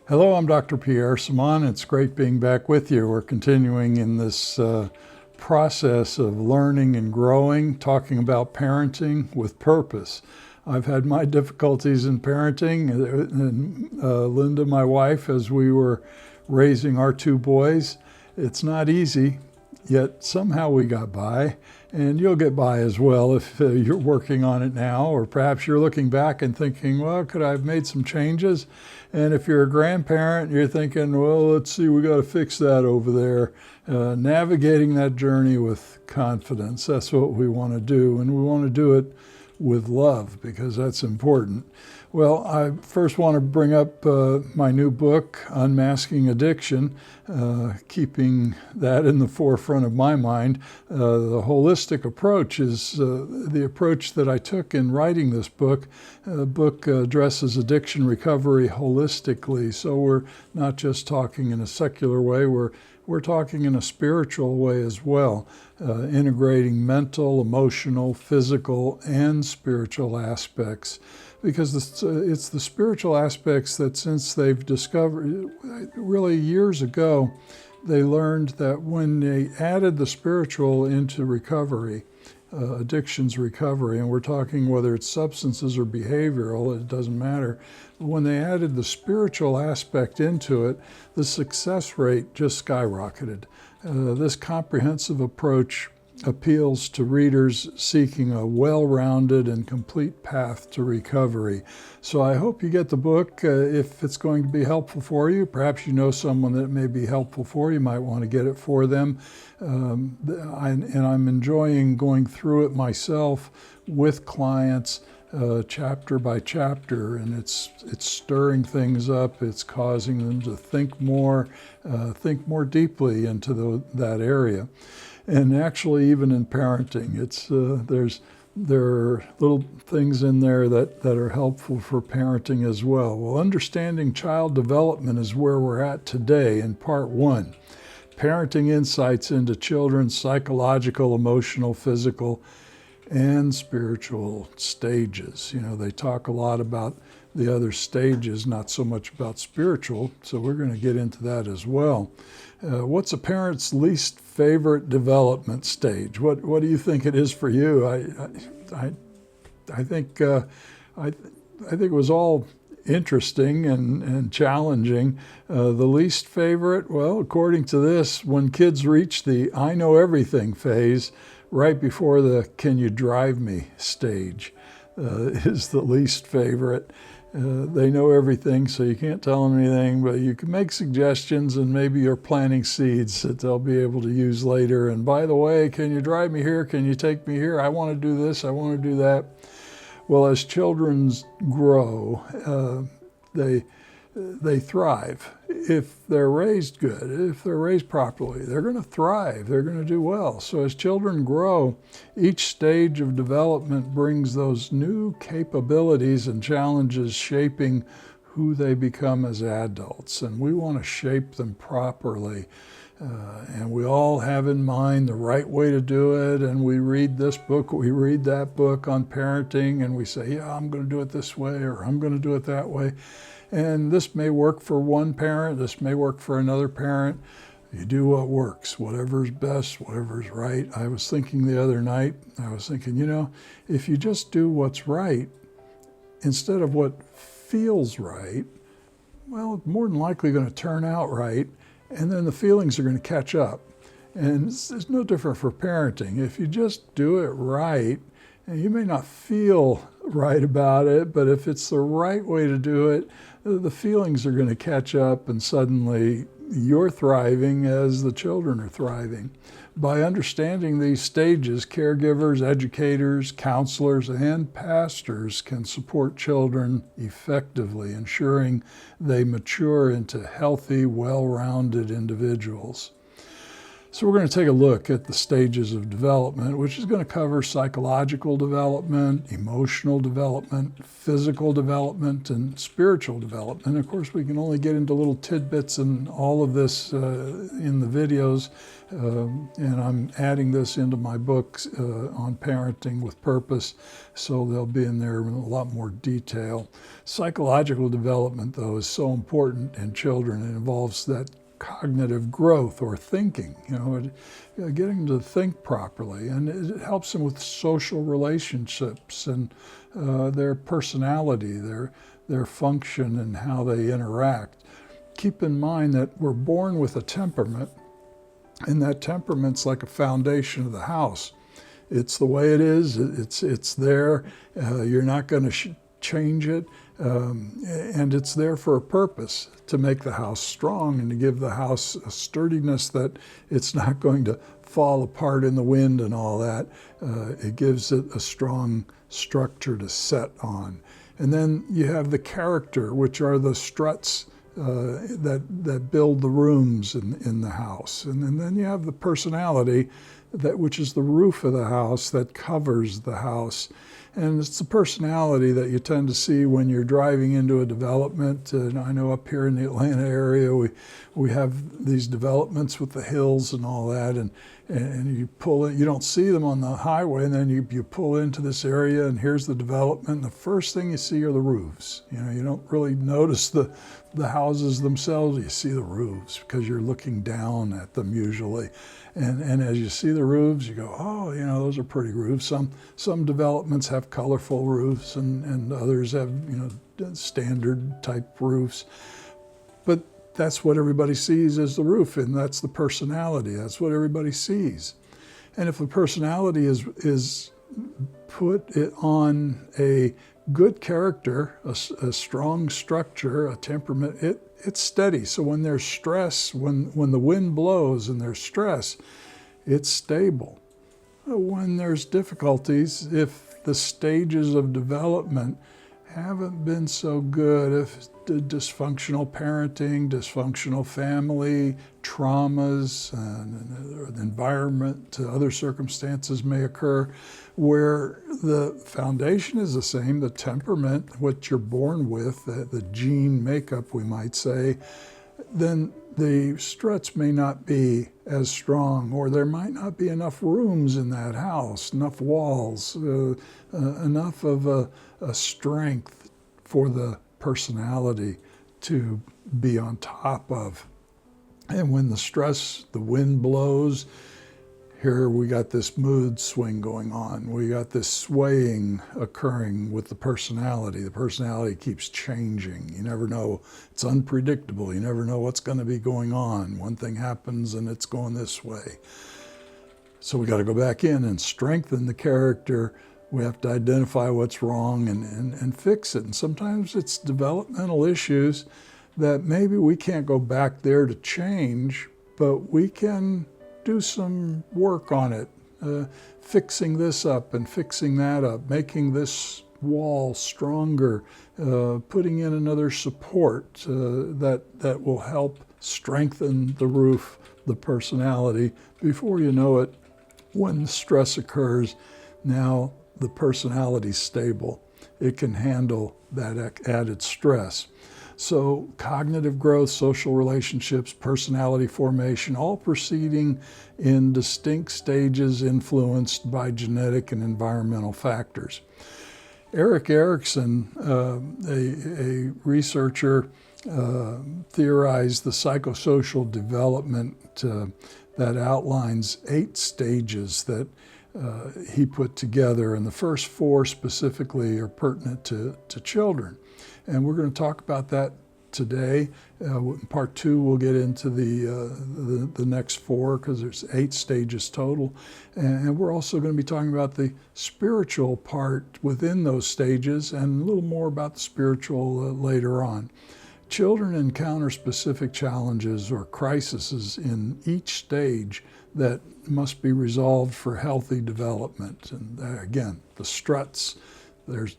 Hello, I'm Dr. Pierre Samaan. It's great being back with you. We're continuing in this process of learning and growing, talking about parenting with purpose. I've had my difficulties in parenting, and Linda, my wife, as we were raising our two boys. It's not easy, yet somehow we got by, and you'll get by as well if you're working on it now, or perhaps you're looking back and thinking, well, could I have made some changes? And if you're a grandparent, you're thinking, well, let's see, we got to fix that over there. Navigating that journey with confidence, that's what we want to do, and we want to do it with love because that's important. Well, I first want to bring up my new book, Unmasking Addiction, keeping that in the forefront of my mind. The holistic approach is the approach that I took in writing this book. The book addresses addiction recovery holistically, so we're not just talking in a secular way, we're talking in a spiritual way as well, integrating mental, emotional, physical, and spiritual aspects. Because it's the spiritual aspects that since they've discovered, really years ago, they learned that when they added the spiritual into recovery, addictions recovery, and we're talking whether it's substances or behavioral, it doesn't matter. When they added the spiritual aspect into it, the success rate just skyrocketed. This comprehensive approach appeals to readers seeking a well-rounded and complete path to recovery. So I hope you get the book. If it's going to be helpful for you, perhaps you know someone that may be helpful for you, you might want to get it for them. And I'm enjoying going through it myself with clients, chapter by chapter, and it's stirring things up. It's causing them to think more deeply into that area. And actually, even in parenting, there are little things in there that are helpful for parenting as well. Well, understanding child development is where we're at today in part one. Parenting insights into children's psychological, emotional, physical, and spiritual stages. You know, they talk a lot about the other stages, not so much about spiritual, so we're going to get into that as well. What's a parent's least favorite development stage? What do you think it is for you? I think it was all interesting and challenging. The least favorite, well, according to this, when kids reach the I know everything phase, right before the can you drive me stage, is the least favorite. They know everything, so you can't tell them anything, but you can make suggestions and maybe you're planting seeds that they'll be able to use later. And by the way, can you drive me here? Can you take me here? I want to do this. I want to do that. Well, as children grow, they thrive. If they're raised good, if they're raised properly, they're going to thrive. They're going to do well. So as children grow, each stage of development brings those new capabilities and challenges shaping who they become as adults. And we want to shape them properly. And we all have in mind the right way to do it. And we read this book, we read that book on parenting, and we say, yeah, I'm going to do it this way, or I'm going to do it that way. And this may work for one parent, this may work for another parent. You do what works, whatever's best, whatever's right. I was thinking the other night, if you just do what's right, instead of what feels right, well, it's more than likely going to turn out right, and then the feelings are going to catch up. And it's no different for parenting. If you just do it right, and you may not feel right about it, but if it's the right way to do it, the feelings are going to catch up, and suddenly you're thriving as the children are thriving. By understanding these stages, caregivers, educators, counselors, and pastors can support children effectively, ensuring they mature into healthy, well-rounded individuals. So we're going to take a look at the stages of development, which is going to cover psychological development, emotional development, physical development, and spiritual development. Of course, we can only get into little tidbits and all of this in the videos, and I'm adding this into my books on parenting with purpose, so they'll be in there in a lot more detail. Psychological development, though, is so important in children. It involves that cognitive growth or thinking, getting to think properly, and it helps them with social relationships and their personality, their function and how they interact. Keep in mind that we're born with a temperament, and that temperament's like a foundation of the house. It's the way it is, it's there, you're not going to change it, and it's there for a purpose, to make the house strong and to give the house a sturdiness that it's not going to fall apart in the wind and all that. It gives it a strong structure to set on. And then you have the character, which are the struts that build the rooms in the house. And then you have the personality, which is the roof of the house that covers the house. And it's the personality that you tend to see when you're driving into a development. And I know up here in the Atlanta area, we have these developments with the hills and all that, and you pull in, you don't see them on the highway, and then you pull into this area, and here's the development, and the first thing you see are the roofs. You don't really notice the houses themselves, you see the roofs because you're looking down at them usually. And as you see the roofs, you go, oh, those are pretty roofs. Some developments have colorful roofs, and others have, standard type roofs. But that's what everybody sees as the roof, and that's the personality. That's what everybody sees. And if the personality is put it on a good character, a strong structure, a temperament, it's steady. So when there's stress, when the wind blows and there's stress, it's stable. When there's difficulties, if the stages of development haven't been so good, if dysfunctional parenting, dysfunctional family, traumas, and environment, other circumstances may occur where the foundation is the same, the temperament, what you're born with, the gene makeup, we might say, then the struts may not be as strong, or there might not be enough rooms in that house, enough walls, enough of a strength for the personality to be on top of. And when the wind blows, here we got this mood swing going on. We got this swaying occurring with the personality. The personality keeps changing. You never know. It's unpredictable. You never know what's going to be going on. One thing happens and it's going this way. So we got to go back in and strengthen the character. We have to identify what's wrong and fix it. And sometimes it's developmental issues that maybe we can't go back there to change, but we can do some work on it, fixing this up and fixing that up, making this wall stronger, putting in another support that will help strengthen the roof, the personality. Before you know it, when the stress occurs, now the personality's stable. It can handle that added stress. So cognitive growth, social relationships, personality formation, all proceeding in distinct stages influenced by genetic and environmental factors. Erik Erikson, a researcher, theorized the psychosocial development that outlines 8 stages that he put together, and the first 4 specifically are pertinent to children. And we're going to talk about that today. In part 2, we'll get into the next 4, because there's 8 stages total. And we're also going to be talking about the spiritual part within those stages, and a little more about the spiritual later on. Children encounter specific challenges or crises in each stage that must be resolved for healthy development. And again, the struts, there's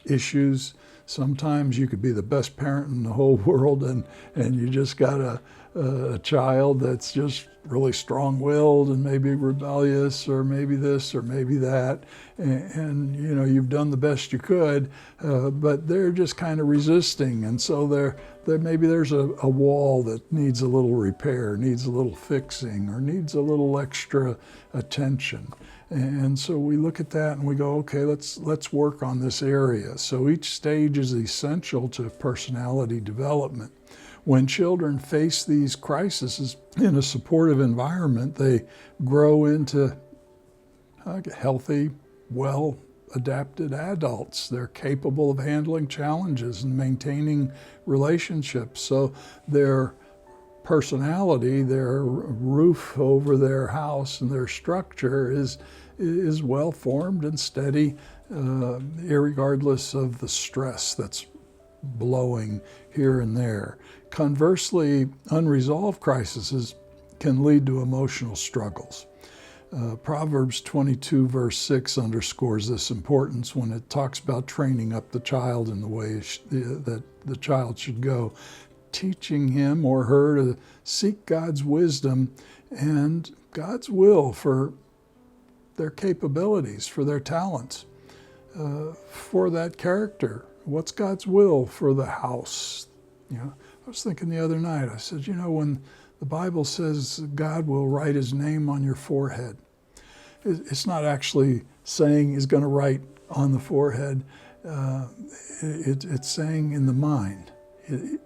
issues, Sometimes you could be the best parent in the whole world, and you just got a child that's just really strong-willed and maybe rebellious, or maybe this or maybe that, and you know, you've done the best you could, but they're just kind of resisting, and so maybe there's a wall that needs a little repair, needs a little fixing, or needs a little extra attention. And so we look at that and we go, okay, let's work on this area. So each stage is essential to personality development. When children face these crises in a supportive environment, they grow into healthy, well-adapted adults. They're capable of handling challenges and maintaining relationships. So their personality, their roof over their house and their structure is well formed and steady, irregardless of the stress that's blowing here and there. Conversely, unresolved crises can lead to emotional struggles. Proverbs 22 verse 6 underscores this importance when it talks about training up the child in the way that the child should go, teaching him or her to seek God's wisdom and God's will for their capabilities, for their talents, for that character. What's God's will for the house? You know, I was thinking the other night, I said, you know, when the Bible says God will write his name on your forehead, it's not actually saying he's going to write on the forehead. It's saying in the mind.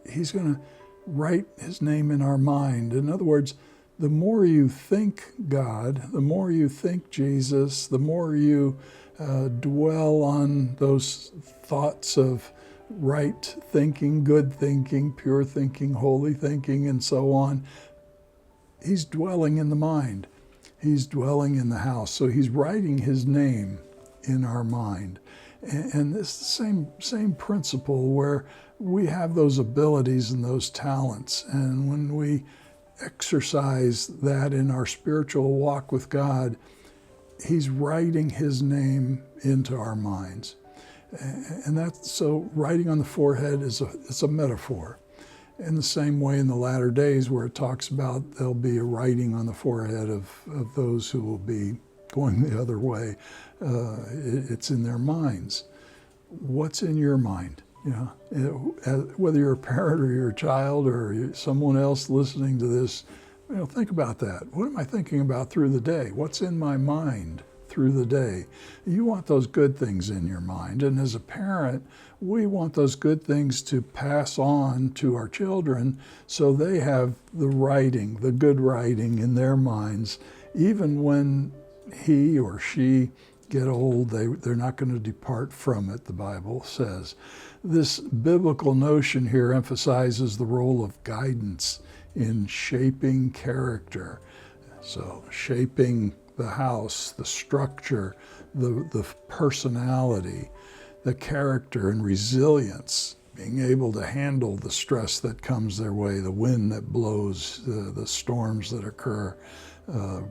He's going to write his name in our mind. In other words, the more you think God, the more you think Jesus, the more you dwell on those thoughts of right thinking, good thinking, pure thinking, holy thinking, and so on. He's dwelling in the mind. He's dwelling in the house. So he's writing his name in our mind. And it's the same principle where we have those abilities and those talents. And when we exercise that in our spiritual walk with God, he's writing his name into our minds. And that's, so writing on the forehead is a metaphor. In the same way in the latter days where it talks about there'll be a writing on the forehead of those who will be going the other way. It's in their minds. What's in your mind? You know, whether you're a parent or you're a child or you're someone else listening to this, you know, think about that. What am I thinking about through the day? What's in my mind through the day? You want those good things in your mind. And as a parent, we want those good things to pass on to our children so they have the writing, the good writing in their minds. Even when he or she get old, they're not going to depart from it, the Bible says. This biblical notion here emphasizes the role of guidance in shaping character. So shaping the house, the structure, the personality, the character and resilience, being able to handle the stress that comes their way, the wind that blows, the storms that occur,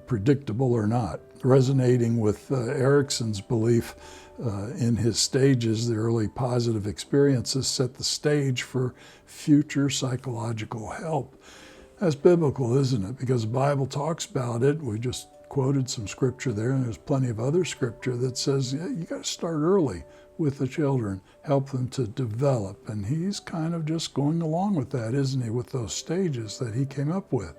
predictable or not. Resonating with Erickson's belief in his stages, the early positive experiences set the stage for future psychological help. That's biblical, isn't it? Because the Bible talks about it. We just quoted some scripture there, and there's plenty of other scripture that says, yeah, you got to start early with the children, help them to develop. And he's kind of just going along with that, isn't he, with those stages that he came up with.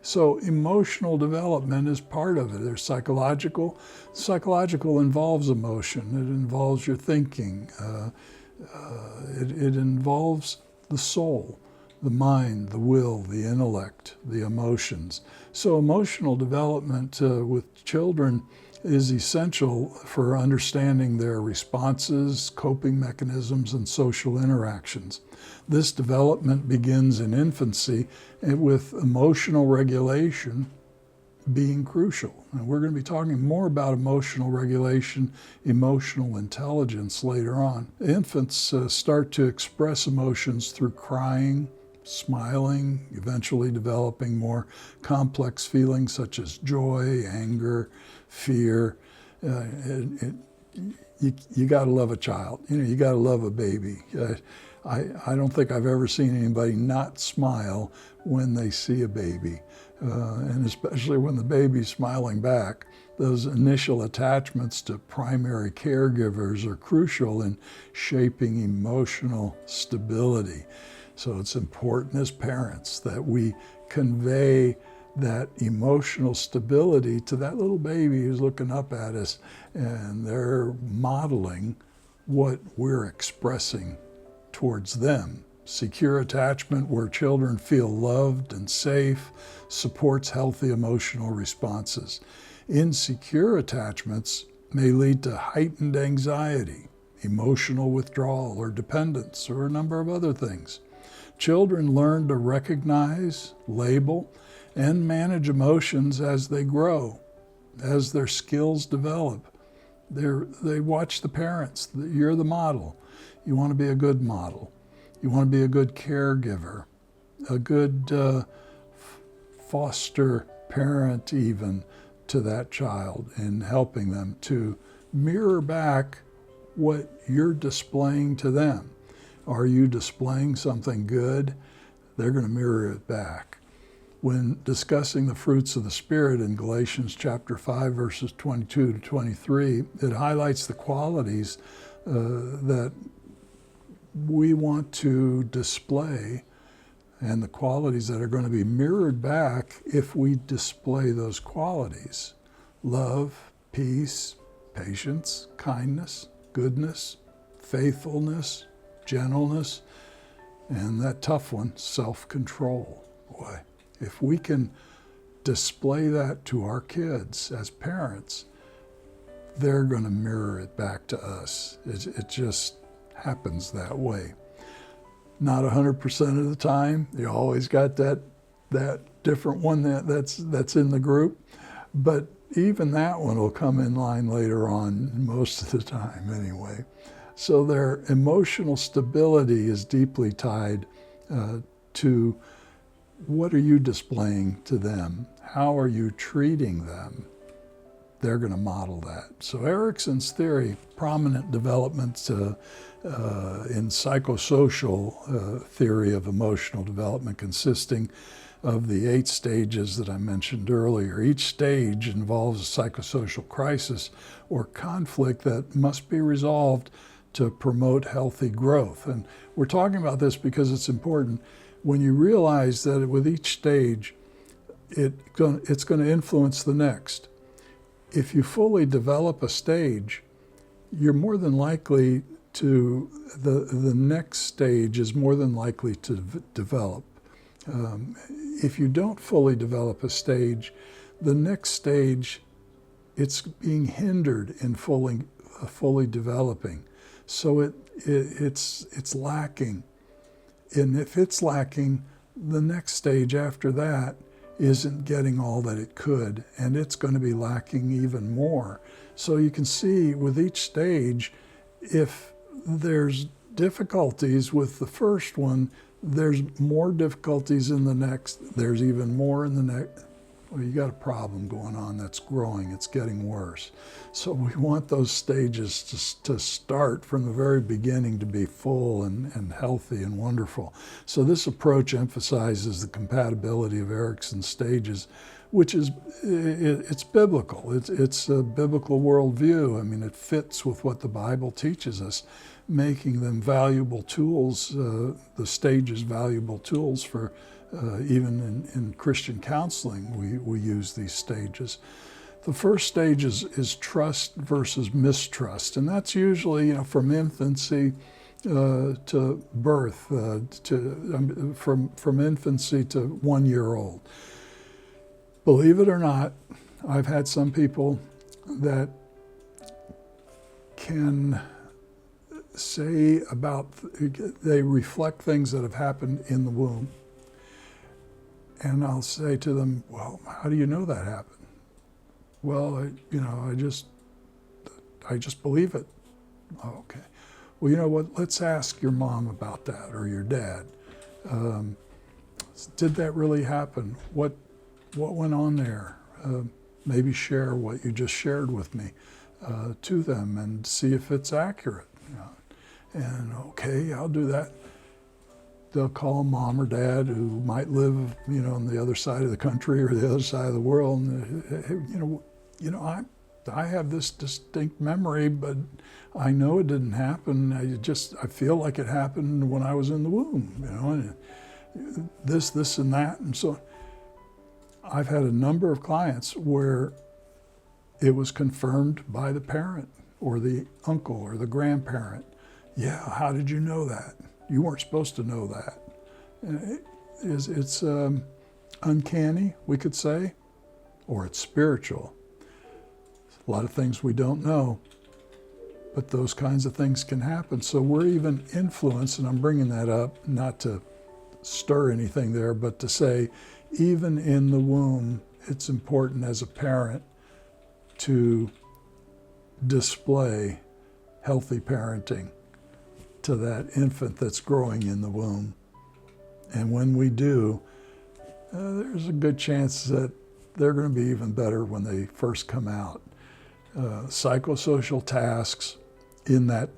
So emotional development is part of it. There's psychological. Psychological involves emotion. It involves your thinking. It involves the soul, the mind, the will, the intellect, the emotions. So emotional development with children is essential for understanding their responses, coping mechanisms, and social interactions. This development begins in infancy with emotional regulation being crucial. And we're going to be talking more about emotional regulation, emotional intelligence later on. Infants start to express emotions through crying, smiling, eventually developing more complex feelings such as joy, anger, fear. you got to love a child. You got to love a baby. I don't think I've ever seen anybody not smile when they see a baby, and especially when the baby's smiling back. Those initial attachments to primary caregivers are crucial in shaping emotional stability. So it's important as parents that we convey that emotional stability to that little baby who's looking up at us, and they're modeling what we're expressing towards them. Secure attachment, where children feel loved and safe, supports healthy emotional responses. Insecure attachments may lead to heightened anxiety, emotional withdrawal or dependence, or a number of other things. Children learn to recognize, label, and manage emotions as they grow, as their skills develop. They watch the parents. You're the model. You want to be a good model. You want to be a good caregiver, a good foster parent even to that child, in helping them to mirror back what you're displaying to them. Are you displaying something good? They're going to mirror it back. When discussing the fruits of the Spirit in Galatians chapter 5, verses 22 to 23, it highlights the qualities that we want to display, and the qualities that are going to be mirrored back if we display those qualities: love, peace, patience, kindness, goodness, faithfulness, gentleness, and that tough one, self-control. Boy, if we can display that to our kids as parents, they're going to mirror it back to us. It just happens that way. Not 100% of the time. You always got that different one that's in the group, but even that one will come in line later on most of the time anyway. So their emotional stability is deeply tied to what are you displaying to them? How are you treating them? They're going to model that. So Erikson's theory, prominent developments in psychosocial theory of emotional development, consisting of the 8 stages that I mentioned earlier. Each stage involves a psychosocial crisis or conflict that must be resolved to promote healthy growth. And we're talking about this because it's important. When you realize that with each stage, it's going to influence the next. If you fully develop a stage, you're more than likely to, the next stage is more than likely to develop. If you don't fully develop a stage, the next stage, it's being hindered in fully developing. So it's lacking. And if it's lacking, the next stage after that isn't getting all that it could, and it's going to be lacking even more. So you can see with each stage, if there's difficulties with the first one, there's more difficulties in the next, there's even more in the next. Well, you got a problem going on that's growing, it's getting worse. So we want those stages to start from the very beginning to be full and healthy and wonderful. So this approach emphasizes the compatibility of Erikson's stages, which is, it's biblical. It's a biblical worldview. I mean, it fits with what the Bible teaches us, making them valuable tools, the stages valuable tools for even in Christian counseling, we use these stages. The first stage is trust versus mistrust, and that's usually from infancy to birth, from infancy to 1 year old. Believe it or not, I've had some people that can say they reflect things that have happened in the womb. And I'll say to them, well, how do you know that happened? Well, I just believe it. Oh, okay. Well, you know what? Let's ask your mom about that, or your dad. Did that really happen? What went on there? Maybe share what you just shared with me. to them and see if it's accurate. And okay, I'll do that. They'll call mom or dad who might live, on the other side of the country or the other side of the world. And, I have this distinct memory, but I know it didn't happen. I feel like it happened when I was in the womb, and this and that. And so I've had a number of clients where it was confirmed by the parent or the uncle or the grandparent. Yeah, how did you know that? You weren't supposed to know that. It's uncanny, we could say, or it's spiritual. A lot of things we don't know, but those kinds of things can happen. So we're even influenced, and I'm bringing that up not to stir anything there, but to say, even in the womb, it's important as a parent to display healthy parenting to that infant that's growing in the womb. And when we do, there's a good chance that they're going to be even better when they first come out. Psychosocial tasks in that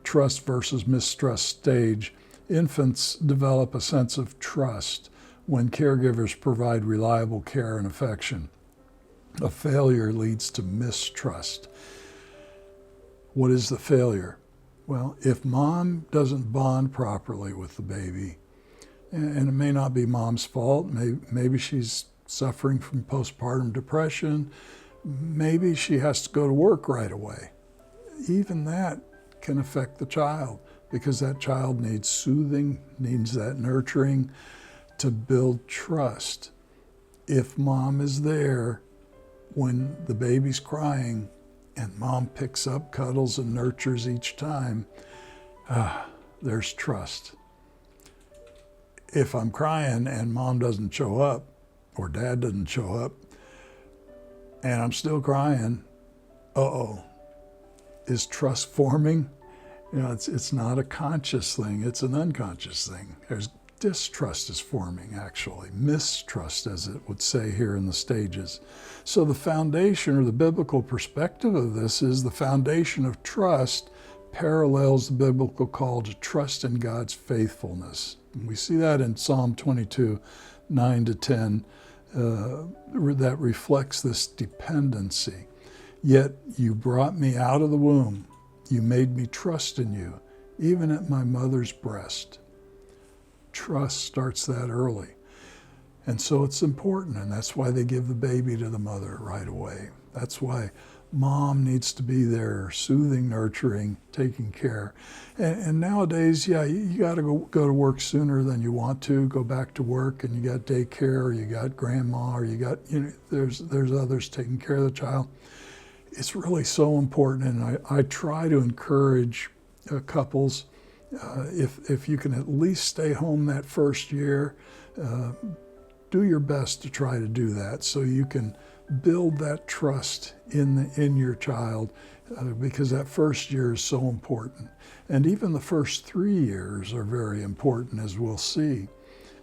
trust versus mistrust stage, infants develop a sense of trust when caregivers provide reliable care and affection. A failure leads to mistrust. What is the failure? Well, if mom doesn't bond properly with the baby, and it may not be mom's fault, maybe she's suffering from postpartum depression, maybe she has to go to work right away. Even that can affect the child because that child needs soothing, needs that nurturing to build trust. If mom is there when the baby's crying and mom picks up, cuddles, and nurtures each time, there's trust. If I'm crying and mom doesn't show up or dad doesn't show up and I'm still crying, is trust forming? It's not a conscious thing, it's an unconscious thing. There's distrust is forming, actually. Mistrust, as it would say here in the stages. So the foundation, or the biblical perspective of this, is the foundation of trust parallels the biblical call to trust in God's faithfulness. And we see that in Psalm 22, 9-10, that reflects this dependency. Yet you brought me out of the womb. You made me trust in you, even at my mother's breast. Trust starts that early. And so it's important, and that's why they give the baby to the mother right away. That's why mom needs to be there, soothing, nurturing, taking care. And nowadays, you got to go to work sooner than you want to, go back to work, and you got daycare, or you got grandma, or you got, there's others taking care of the child. It's really so important, and I try to encourage couples, if you can at least stay home that first year, do your best to try to do that so you can build that trust in your child, because that first year is so important. And even the first 3 years are very important, as we'll see.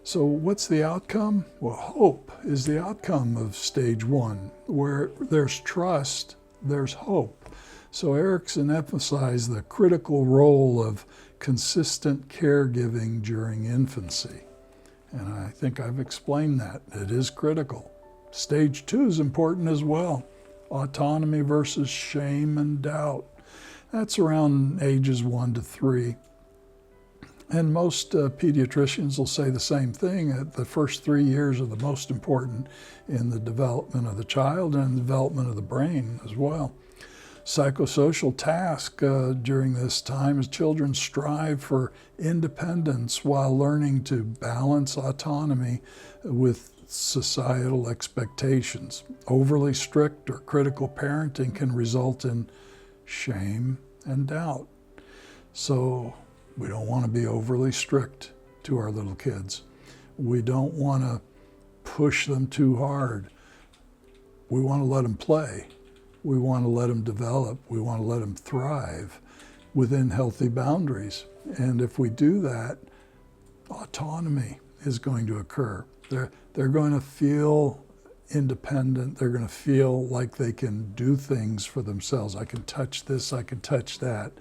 So what's the outcome? Well, hope is the outcome of stage 1. Where there's trust, there's hope. So Erickson emphasized the critical role of consistent caregiving during infancy. And I think I've explained that. It is critical. Stage 2 is important as well. Autonomy versus shame and doubt. That's around ages 1 to 3. And most pediatricians will say the same thing, that the first 3 years are the most important in the development of the child and the development of the brain as well. Psychosocial task during this time is children strive for independence while learning to balance autonomy with societal expectations. Overly strict or critical parenting can result in shame and doubt. So we don't want to be overly strict to our little kids. We don't want to push them too hard. We want to let them play. We want to let them develop. We want to let them thrive within healthy boundaries. And if we do that, autonomy is going to occur. They're going to feel independent. They're going to feel like they can do things for themselves. I can touch this, I can touch that.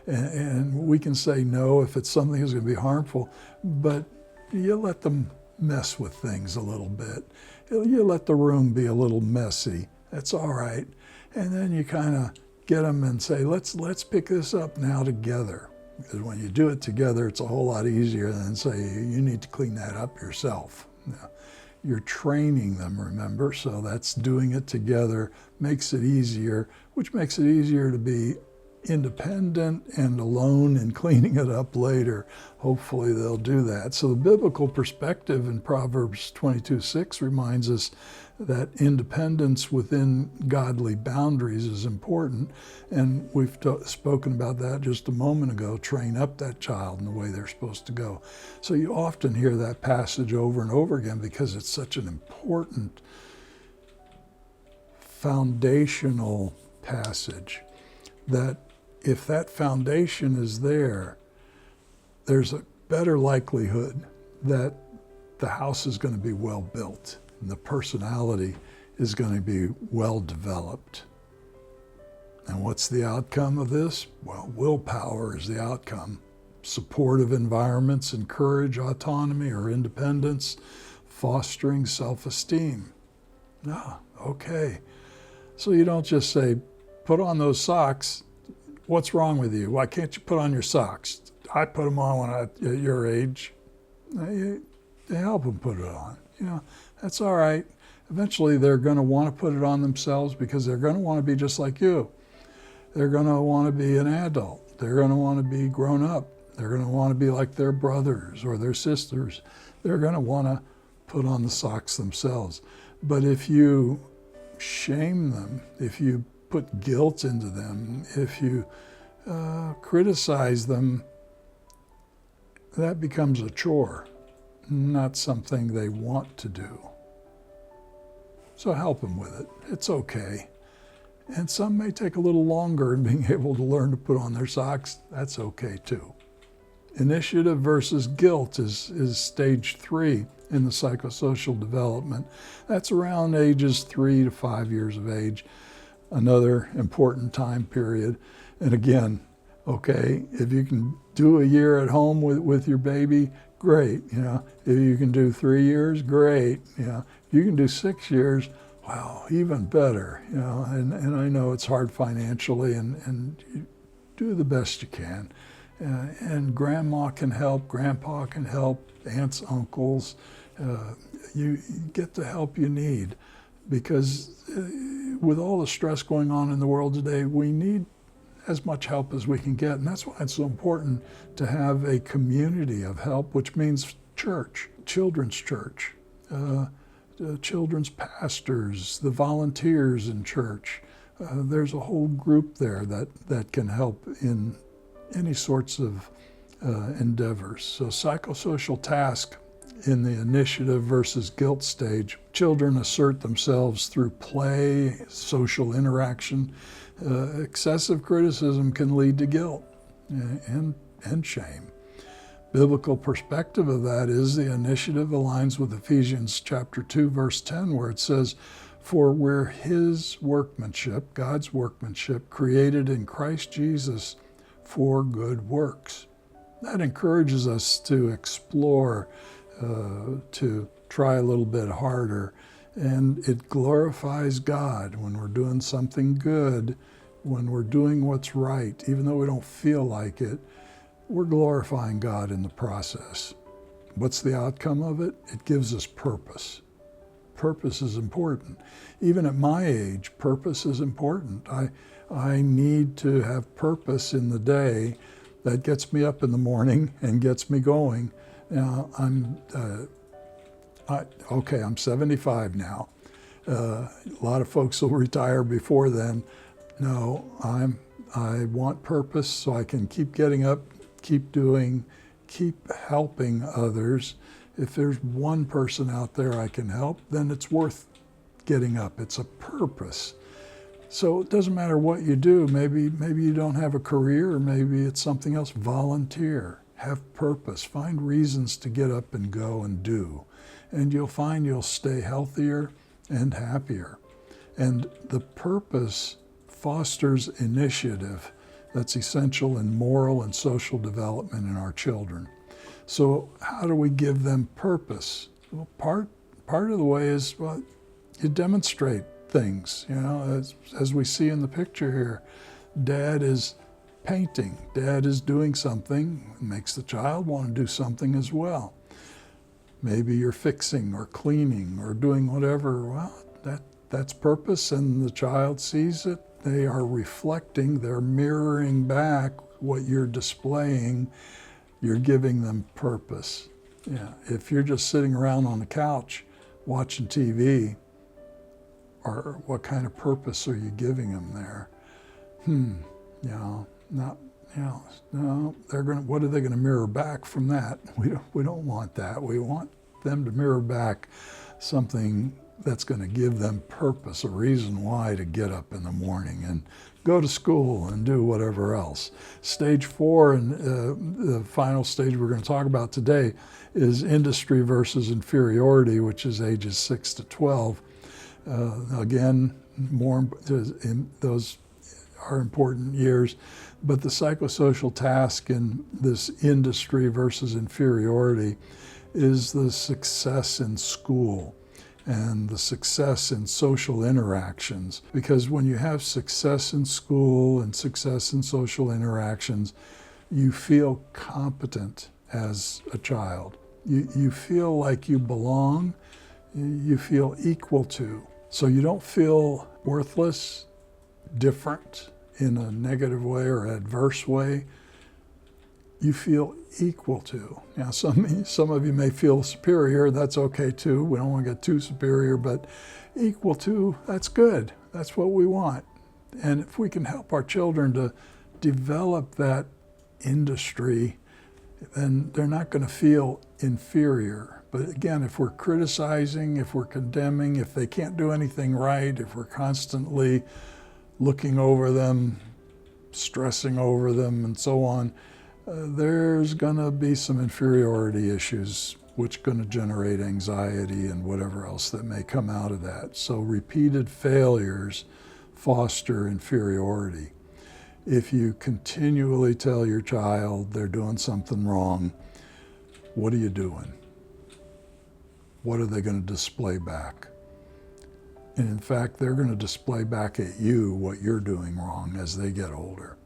And we can say no if it's something that's going to be harmful, but you let them mess with things a little bit. You let the room be a little messy. That's all right. And then you kind of get them and say, let's pick this up now together. Because when you do it together, it's a whole lot easier than say, you need to clean that up yourself. You're training them, remember? So that's doing it together makes it easier, which makes it easier to be independent and alone and cleaning it up later. Hopefully they'll do that. So the biblical perspective in Proverbs 22:6 reminds us that independence within godly boundaries is important. And we've spoken about that just a moment ago. Train up that child in the way they're supposed to go. So you often hear that passage over and over again because it's such an important foundational passage that if that foundation is there, there's a better likelihood that the house is going to be well built and the personality is going to be well developed. And what's the outcome of this? Well, willpower is the outcome. Supportive environments encourage autonomy or independence, fostering self-esteem. Okay. So you don't just say, put on those socks. What's wrong with you? Why can't you put on your socks? I put them on when at your age. You help them put it on. That's all right. Eventually they're going to want to put it on themselves because they're going to want to be just like you. They're going to want to be an adult. They're going to want to be grown up. They're going to want to be like their brothers or their sisters. They're going to want to put on the socks themselves. But if you shame them, if you put guilt into them, if you criticize them, that becomes a chore, not something they want to do. So help them with it. It's okay. And some may take a little longer in being able to learn to put on their socks. That's okay too. Initiative versus guilt is stage 3 in the psychosocial development. That's around ages 3 to 5 years of age, another important time period. And again, okay, if you can do a year at home with your baby, great. If you can do 3 years, great. If you can do 6 years, wow, even better. And I know it's hard financially, and you do the best you can. And grandma can help, grandpa can help, aunts, uncles. You get the help you need, because with all the stress going on in the world today, we need as much help as we can get. And that's why it's so important to have a community of help, which means church, children's church, children's pastors, the volunteers in church. There's a whole group there that can help in any sorts of endeavors. So psychosocial task in the initiative versus guilt stage, children assert themselves through play, social interaction. Excessive criticism can lead to guilt and shame. Biblical perspective of that is the initiative aligns with Ephesians chapter 2, verse 10, where it says, "For we're His workmanship, God's workmanship, created in Christ Jesus for good works." That encourages us to explore, to try a little bit harder. And it glorifies God when we're doing something good, when we're doing what's right, even though we don't feel like it. We're glorifying God in the process. What's the outcome of it? It gives us purpose. Purpose is important. Even at my age, purpose is important. I need to have purpose in the day that gets me up in the morning and gets me going. Now, I'm 75 now. A lot of folks will retire before then. No, I want purpose so I can keep getting up, keep doing, keep helping others. If there's one person out there I can help, then it's worth getting up. It's a purpose. So it doesn't matter what you do. Maybe you don't have a career, or maybe it's something else. Volunteer, have purpose, find reasons to get up and go and do. And you'll find you'll stay healthier, and happier. And the purpose fosters initiative that's essential in moral and social development in our children. So how do we give them purpose? Well, part of the way is, well, you demonstrate things, as we see in the picture here. Dad is painting, Dad is doing something, it makes the child want to do something as well. Maybe you're fixing or cleaning or doing whatever. Well, that's purpose, and the child sees it. They are reflecting, they're mirroring back what you're displaying. You're giving them purpose. Yeah. If you're just sitting around on the couch watching TV, or what kind of purpose are you giving them there? No, what are they going to mirror back from that? We don't want that. We want them to mirror back something that's going to give them purpose, a reason why to get up in the morning and go to school and do whatever else. Stage 4, and the final stage we're going to talk about today, is industry versus inferiority, which is ages 6 to 12. Again, those are important years, but the psychosocial task in this industry versus inferiority is the success in school and the success in social interactions. Because when you have success in school and success in social interactions, you feel competent as a child. You feel like you belong, you feel equal to. So you don't feel worthless, different in a negative way or adverse way. You feel equal to. Now, some of you may feel superior. That's okay too. We don't want to get too superior, but equal to, that's good. That's what we want. And if we can help our children to develop that industry, then they're not going to feel inferior. But again, if we're criticizing, if we're condemning, if they can't do anything right, if we're constantly looking over them, stressing over them, and so on, there's going to be some inferiority issues, which are going to generate anxiety and whatever else that may come out of that. So repeated failures foster inferiority. If you continually tell your child they're doing something wrong, what are you doing? What are they going to display back? And in fact, they're going to display back at you what you're doing wrong as they get older.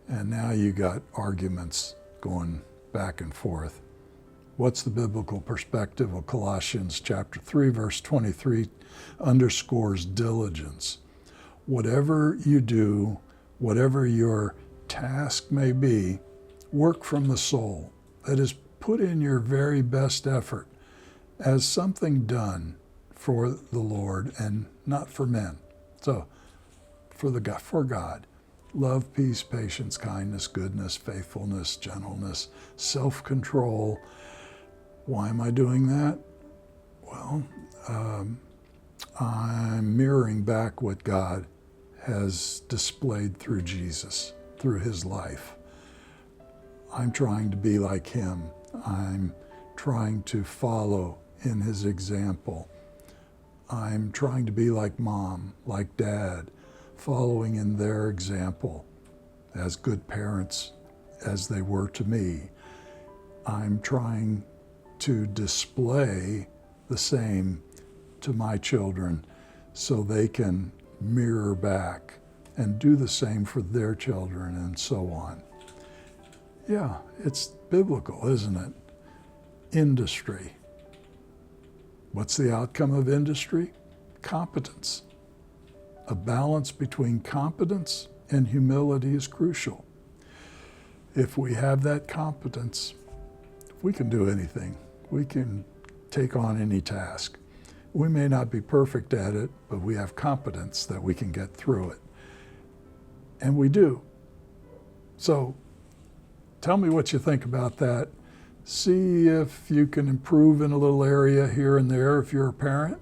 And now you got arguments going back and forth. What's the biblical perspective of Colossians chapter 3, verse 23 underscores diligence. Whatever you do, whatever your task may be, work from the soul. That is, put in your very best effort as something done for the Lord and not for men. So, for God. Love, peace, patience, kindness, goodness, faithfulness, gentleness, self-control. Why am I doing that? Well, I'm mirroring back what God has displayed through Jesus, through his life. I'm trying to be like him. I'm trying to follow in his example. I'm trying to be like mom, like dad, following in their example as good parents as they were to me. I'm trying to display the same to my children so they can mirror back and do the same for their children and so on. Yeah, it's biblical, isn't it? Industry. What's the outcome of industry? Competence. A balance between competence and humility is crucial. If we have that competence, we can do anything. We can take on any task. We may not be perfect at it, but we have competence that we can get through it. And we do. So tell me what you think about that. See if you can improve in a little area here and there if you're a parent,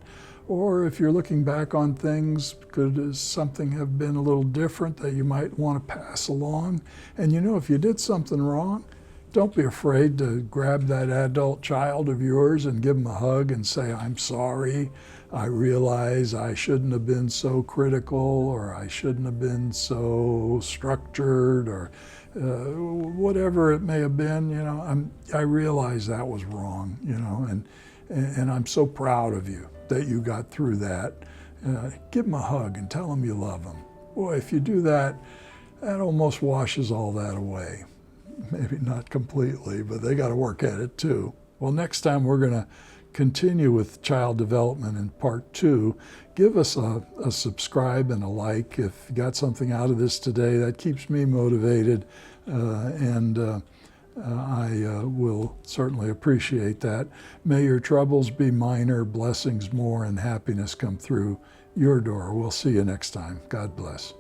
or if you're looking back on things, could something have been a little different that you might want to pass along? And if you did something wrong, don't be afraid to grab that adult child of yours and give them a hug and say, I'm sorry, I realize I shouldn't have been so critical, or I shouldn't have been so structured, or whatever it may have been. I realize that was wrong. And I'm so proud of you that you got through that. Give them a hug and tell them you love them. Boy, if you do that, that almost washes all that away. Maybe not completely, but they got to work at it too. Well, next time we're going to continue with child development in part 2. Give us a subscribe and a like if you got something out of this today. That keeps me motivated, and I will certainly appreciate that. May your troubles be minor, blessings more, and happiness come through your door. We'll see you next time. God bless.